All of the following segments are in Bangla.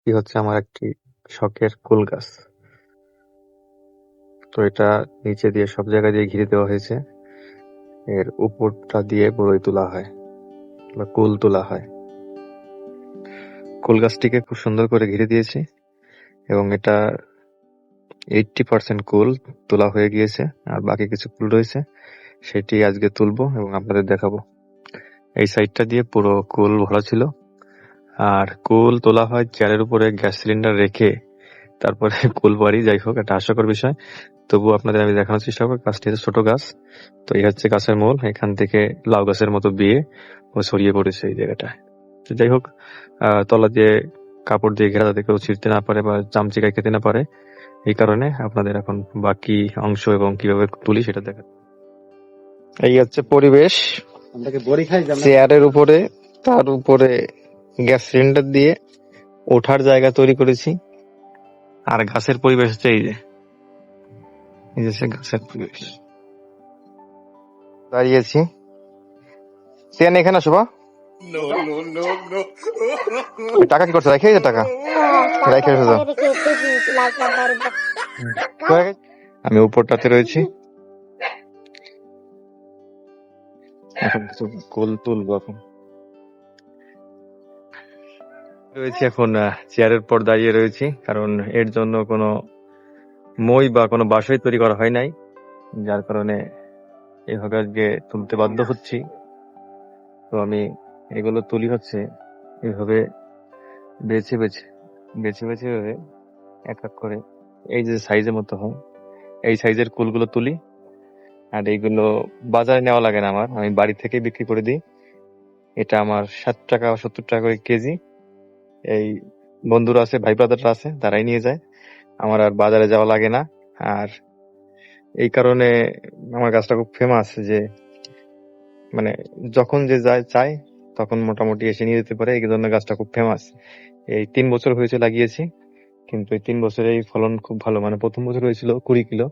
এই হচ্ছে আমার একটি শখের কুল গাছ। তো এটা নিচে দিয়ে সব জায়গা দিয়ে ঘিরে দেওয়া হয়েছে। এর উপরটা দিয়ে বড়ই তোলা হয় বা কুল তোলা হয়। কুল গাছটিকে খুব সুন্দর করে ঘিরে দিয়েছি এবং এটা 80% কুল তোলা হয়ে গিয়েছে, আর বাকি কিছু কুল রয়েছে, সেটি আজকে তুলবো এবং আপনাদের দেখাবো। এই সাইডটা দিয়ে পুরো কুল ভরা ছিল। আর কুল তোলা হয় চেয়ারের উপরে গ্যাস সিলিন্ডার রেখে, তারপরে কুল বাড়ি। যাই হোক, একটা হাস্যকর বিষয়, তবু আপনাদের আমি দেখানোর চেষ্টা করবো। গাছটি হচ্ছে ছোট গাছ। তো এই হচ্ছে গাছের মূল, এখান থেকে লাউ গাছের মতো বিয়ে ও ছড়িয়ে পড়েছে এই জায়গাটায়। তো যাই হোক, তলা দিয়ে কাপড় দিয়ে ঘেরা, যাতে কেউ ছিঁড়তে না পারে বা চামচিকায় খেতে না পারে, এই কারণে আপনাদের এখন বাকি অংশ এবং কিভাবে তুলি সেটা দেখা। এই হচ্ছে পরিবেশ। চেয়ারের উপরে, তার উপরে গ্যাস সিলিন্ডার দিয়ে ওঠার জায়গা তৈরি করেছি। আর গাছের পরিবেশ হচ্ছে এই যে, এই যে গাছের পরিবেশ। দাঁড়িয়েছি। চেয়ার এখানে আসো বা। টাকা কি করছে? রেখে টাকা রেখে আমি উপরটাতে রয়েছি। এখন কিছু কোল তুলবো। এখন রয়েছি, এখন চেয়ারের পর দাঁড়িয়ে রয়েছি, কারণ এর জন্য কোনো মই বা কোনো বাসই তৈরি করা হয় নাই, যার কারণে এইভাবে আজকে তুলতে বাধ্য হচ্ছি। তো আমি এগুলো তুলি হচ্ছে এইভাবে বেছে বেছে বেছে বেছে এক এক করে, এই যে সাইজের মতো হয়, এই সাইজের কুলগুলো তুলি। আর এইগুলো বাজারে নেওয়া লাগে না আমার, আমি বাড়ি থেকেই বিক্রি করে দিই। এটা আমার 60 টাকা 70 টাকা করে কেজি। এই বন্ধুরা আছে, ভাই ব্রাদাররা আছে, তারাই নিয়ে যায়, আমার আর বাজারে যাওয়া লাগে না। আর এই কারণে আমার গাছটা খুব ফেমাস, যে মানে যখন যে যায় চায় তখন মোটামুটি এসে নিয়ে যেতে পারে, এই জন্য গাছটা খুব ফেমাস। এই 3 বছর হয়েছে লাগিয়েছি, কিন্তু এই 3 বছরেই ফলন খুব ভালো। মানে প্রথম বছর হয়েছিল 20 কিলো,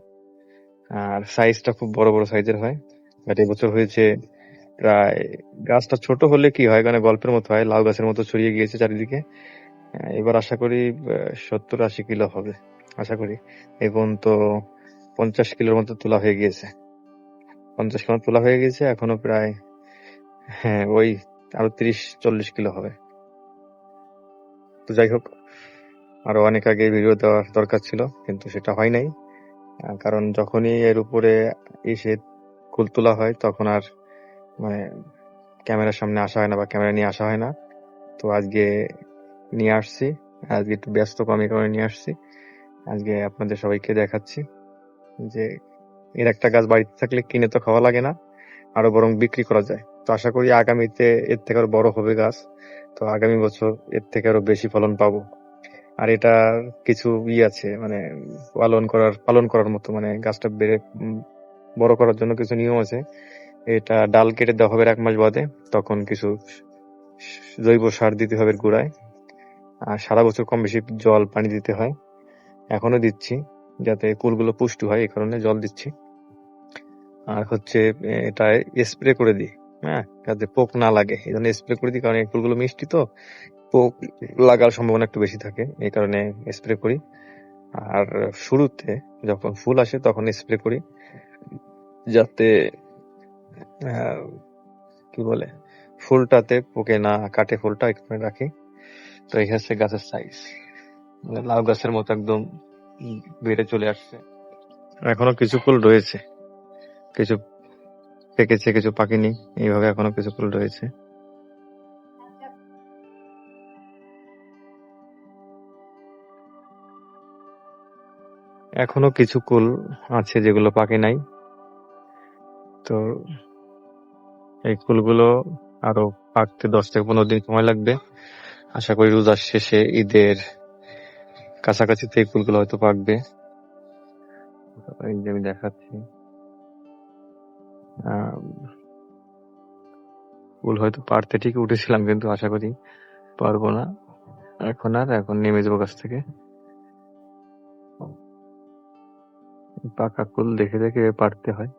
আর সাইজটা খুব বড় বড় সাইজের হয়। বাট এই বছর হয়েছে প্রায়, গাছটা ছোট হলে কি হয়, মানে গল্পের মতো হয়, লাউ গাছের মতো ছড়িয়ে গিয়েছে চারিদিকে। এবার আশা করি 70-80 কিলো হবে আশা করি। এবং তো 50 কিলোর মতো তোলা হয়ে গিয়েছে, 50 কিলো তোলা হয়ে গেছে, এখনো প্রায়, হ্যাঁ ওই আরো 30-40 কিলো হবে। তো যাই হোক, আরো অনেক আগে ভিডিও দেওয়ার দরকার ছিল, কিন্তু সেটা হয় নাই। কারণ যখনই এর উপরে এসে কুল তোলা হয়, তখন আর মানে ক্যামেরার সামনে আসা হয় না বা ক্যামেরা নিয়ে আসা হয় না। তো আজকে নিয়ে আসছি, আজকে একটু ব্যস্ত কমে কারণে নিয়ে আসছি। আজকে আপনাদের সবাইকে দেখাচ্ছি যে এর একটা গাছ বাড়িতে থাকলে কিনে তো খাওয়া লাগে না, আরো বরং বিক্রি করা যায়। তো আশা করি আগামীতে এর থেকে আরো বড় হবে গাছ। তো আগামী বছর এর থেকে আরো বেশি ফলন পাবো। আর এটা কিছু আছে, মানে পালন করার মতো, মানে গাছটা বড় করার জন্য কিছু নিয়ম আছে। এটা ডাল কেটে দেওয়া হবে 1 মাস বাদে, তখন কিছু জৈব সার দিতে হবে গোড়ায়, আর সারা বছর কম বেশি জল পানি দিতে হয়। এখনো দিচ্ছি, যাতে কুলগুলো পুষ্ট হয়, এই কারণে জল দিচ্ছি। আর হচ্ছে এটা স্প্রে করে দিই, হ্যাঁ, যাতে পোক না লাগে, এই জন্য স্প্রে করে দিই। কারণ এই ফুলগুলো মিষ্টি, তো পোক লাগার সম্ভাবনা একটু বেশি থাকে, এই কারণে স্প্রে করি। আর শুরুতে যখন ফুল আসে তখন স্প্রে করি, যাতে কি বলে, ফুলটাতে পোকে না কাটে, ফুলটা এখানে রাখি। তো এই হচ্ছে গাছের সাইজ, লাউ গাছের মতো একদম বেড়ে চলে আসছে। এখনো কিছু ফুল রয়েছে, কিছু পেকেছে কিছু পাকেনি, এইভাবে এখনো কিছু ফুল রয়েছে। এখনো কিছু কুল আছে যেগুলো পাকে নাই। তো এই কুলগুলো আরো পাকতে 10 থেকে 15 দিন সময় লাগবে। আশা করি রোজার শেষে, ঈদের কাছাকাছিতে এই কুলগুলো হয়তো পাকবে। এই যে আমি দেখাচ্ছি, কুল হয়তো পারতে ঠিক উঠেছিলাম, কিন্তু আশা করি পারবো না এখন নেমে যাবো গাছ থেকে। পাকা কুল দেখে দেখে পারতে হয়।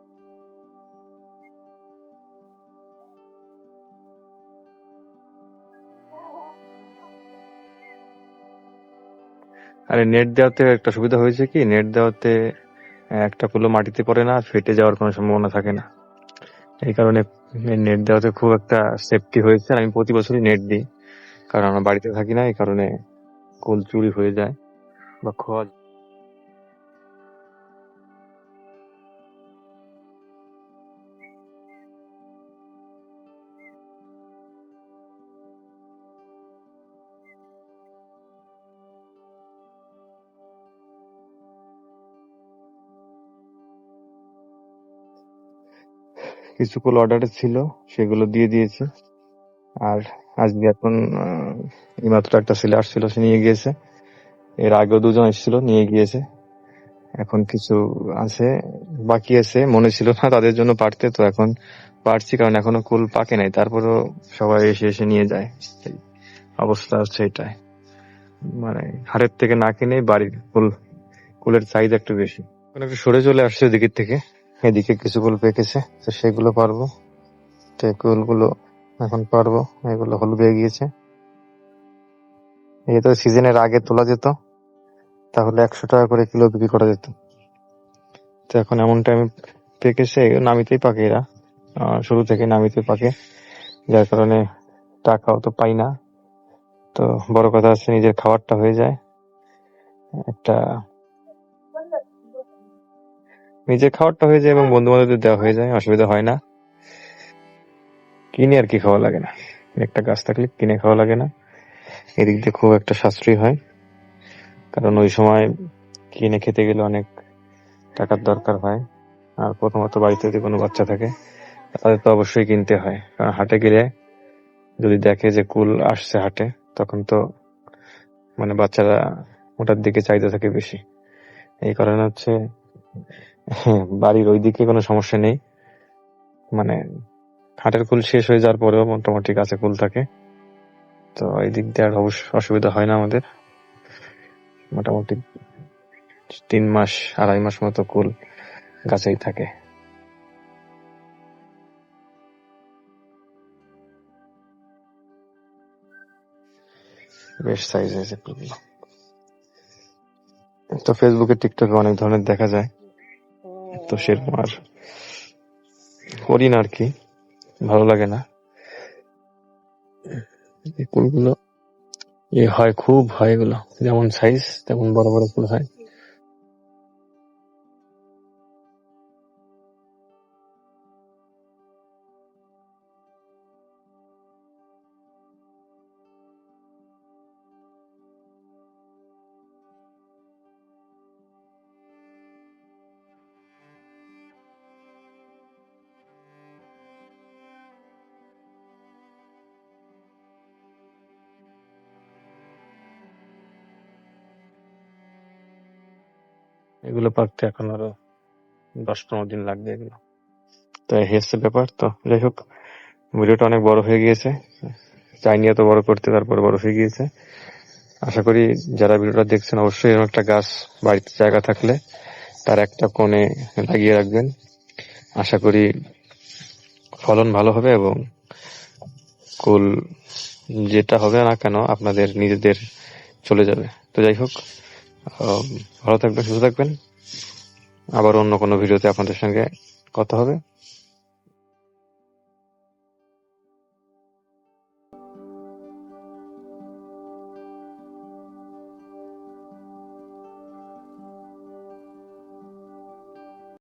আরে নেট দেওয়াতে একটা সুবিধা হয়েছে কি, নেট দেওয়াতে একটা কুলো মাটিতে পড়ে না, ফেটে যাওয়ার কোনো সম্ভাবনা থাকে না। এই কারণে নেট দেওয়াতে খুব একটা সেফটি হয়েছে। আর আমি প্রতি বছরই নেট দিই, কারণ আমরা বাড়িতে থাকি না, এই কারণে কুল চুরি হয়ে যায় বা খোয়া যায়। কিছু কুল অর্ডারে ছিল, সেগুলো দিয়ে দিয়েছি। আর আজকে এখন এইমাত্র একটা ছেলে আসছিল, সে নিয়ে গিয়েছে। এর আগেও দুজন এসেছিল, নিয়ে গিয়েছে। এখন কিছু আছে, বাকি আছে, মনে ছিল না তাদের জন্য পারতে, তো এখন পারছি, কারণ এখনো কুল পাকে নাই। তারপরেও সবাই এসে এসে নিয়ে যায়। এই অবস্থা হচ্ছে এটাই, মানে হাটের থেকে না কিনে বাড়ির কুলের চাহিদা একটু বেশি। এখন একটু সরে চলে আসছে ওদিকের থেকে, এদিকে কিছু কুল পেকেছে, তো সেগুলো পারবো। তো এই কুলগুলো এখন পারবো, এগুলো হলুদ হয়ে গিয়েছে। এই তো সিজনের আগে তোলা যেত, তাহলে 100 টাকা করে কিলো বিক্রি করা যেত। তো এখন এমন টাইমে পেকেছে, নামিতেই পাকে এরা, শুরু থেকে নামিতে পাকে, যার কারণে টাকাও তো পাই না। তো বড় কথা আছে, নিজের খাবারটা হয়ে যায় একটা, নিজের খাবারটা হয়ে যায় এবং বন্ধু বান্ধবদের দেওয়া হয়ে যায়, অসুবিধা হয় না। কিনে আর কি খাওয়া লাগে না, একটা গাছ থাকলে কিনে খাওয়া লাগে না। এদিক দিয়ে খুব একটা সাশ্রয়ী হয়, কারণ ওই সময় কিনে খেতে গেলে অনেক টাকার দরকার হয়। আর প্রথমত বাড়িতে যদি কোনো বাচ্চা থাকে, তাদের তো অবশ্যই কিনতে হয়, কারণ হাটে গেলে যদি দেখে যে কুল আসছে হাটে, তখন তো মানে বাচ্চারা ওটার দিকে চাহিদা থাকে বেশি। এই কারণে হচ্ছে বাড়ির ওইদিকে কোনো সমস্যা নেই, মানে হাটের কুল শেষ হয়ে যাওয়ার পরেও মোটামুটি গাছে কুল থাকে। তো এই দিক দিয়ে আর অসুবিধা হয় না আমাদের। মোটামুটি 3 মাস 2.5 মাস মতো কুল গাছেই থাকে। বেশ সাইজ হয়েছে কুলগুলো। তো ফেসবুকে টিকটকে অনেক ধরনের দেখা যায়, তো সেরকম আর করি না আর কি, ভালো লাগে না। এই কুলগুলো হয়, খুব হয় এগুলো, যেমন সাইজ তেমন বড় বড় ফুল হয়। এগুলো পাকতে এখন আরো 10-15 দিন লাগবে এগুলো। তো এই হচ্ছে ব্যাপার। তো যাই হোক, ভিডিওটা অনেক বড় হয়ে গিয়েছে, চাইনি এত বড় করতে, তারপরে বড় হয়ে গিয়েছে। আশা করি যারা ভিডিওটা দেখছেন অবশ্যই এরকম একটা গাছ বাড়িতে জায়গা থাকলে তার একটা কোণে লাগিয়ে রাখবেন। আশা করি ফলন ভালো হবে এবং কুল যেটা হবে না কেন আপনাদের নিজেদের চলে যাবে। তো যাই হোক, ভালো থাকবেন, সুস্থ থাকবেন। আবার অন্য কোনো ভিডিওতে আপনাদের সঙ্গে কথা হবে।